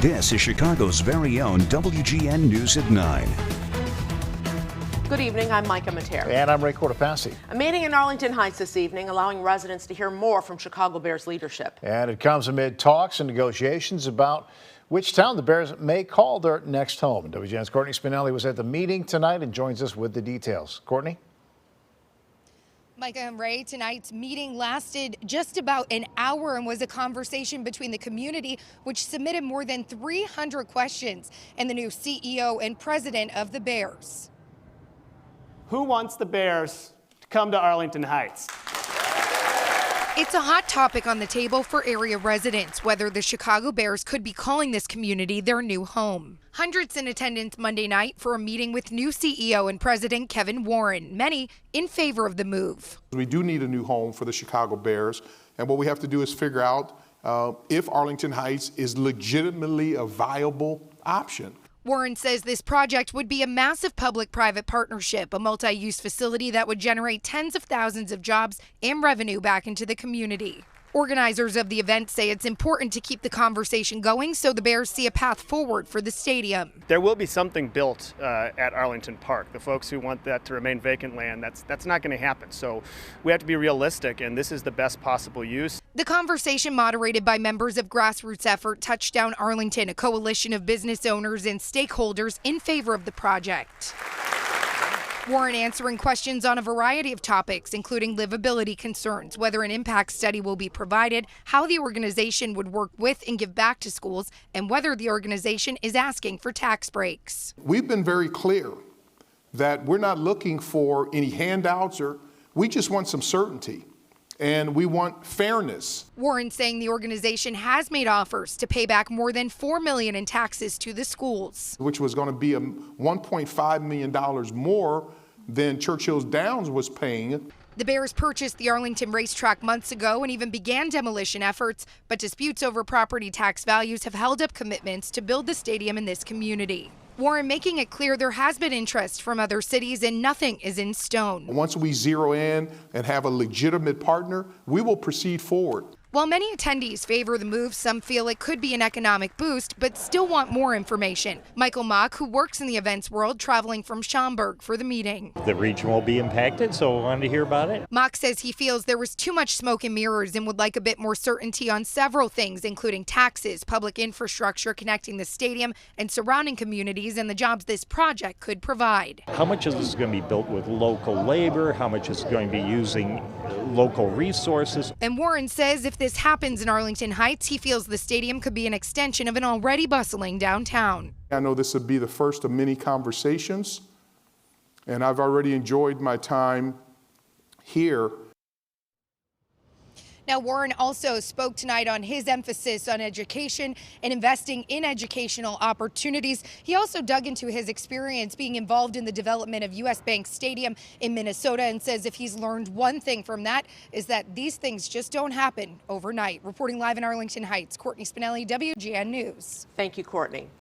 This is Chicago's very own WGN News at 9. Good evening, I'm Micah Matera. And I'm Ray Cortopassi. A meeting in Arlington Heights this evening allowing residents to hear more from Chicago Bears leadership. And it comes amid talks and negotiations about which town the Bears may call their next home. WGN's Courtney Spinelli was at the meeting tonight and joins us with the details. Courtney? Micah and Ray, tonight's meeting lasted just about an hour and was a conversation between the community, which submitted more than 300 questions, and the new CEO and president of the Bears. Who wants the Bears to come to Arlington Heights? It's a hot topic on the table for area residents, whether the Chicago Bears could be calling this community their new home. Hundreds in attendance Monday night for a meeting with new CEO and President Kevin Warren, many in favor of the move. We do need a new home for the Chicago Bears, and what we have to do is figure out if Arlington Heights is legitimately a viable option. Warren says this project would be a massive public-private partnership, a multi-use facility that would generate tens of thousands of jobs and revenue back into the community. Organizers of the event say it's important to keep the conversation going so the Bears see a path forward for the stadium. There will be something built at Arlington Park. The folks who want that to remain vacant land, that's not going to happen. So we have to be realistic, and this is the best possible use. The conversation, moderated by members of grassroots effort Touchdown Arlington, a coalition of business owners and stakeholders in favor of the project. Warren answering questions on a variety of topics, including livability concerns, whether an impact study will be provided, how the organization would work with and give back to schools, and whether the organization is asking for tax breaks. We've been very clear that we're not looking for any handouts, we just want some certainty. And we want fairness. Warren saying the organization has made offers to pay back more than $4 million in taxes to the schools, which was going to be $1.5 million more than Churchill's Downs was paying. The Bears purchased the Arlington racetrack months ago and even began demolition efforts, but disputes over property tax values have held up commitments to build the stadium in this community. Warren making it clear there has been interest from other cities and nothing is in stone. Once we zero in and have a legitimate partner, we will proceed forward. While many attendees favor the move, some feel it could be an economic boost, but still want more information. Michael Mock, who works in the events world, traveling from Schaumburg for the meeting. The region will be impacted, so I wanted to hear about it. Mock says he feels there was too much smoke and mirrors and would like a bit more certainty on several things, including taxes, public infrastructure connecting the stadium and surrounding communities, and the jobs this project could provide. How much of this is going to be built with local labor? How much is going to be using local resources? And Warren says if this happens in Arlington Heights, he feels the stadium could be an extension of an already bustling downtown. I know this would be the first of many conversations, and I've already enjoyed my time here. Now, Warren also spoke tonight on his emphasis on education and investing in educational opportunities. He also dug into his experience being involved in the development of U.S. Bank Stadium in Minnesota and says if he's learned one thing from that is that these things just don't happen overnight. Reporting live in Arlington Heights, Courtney Spinelli, WGN News. Thank you, Courtney.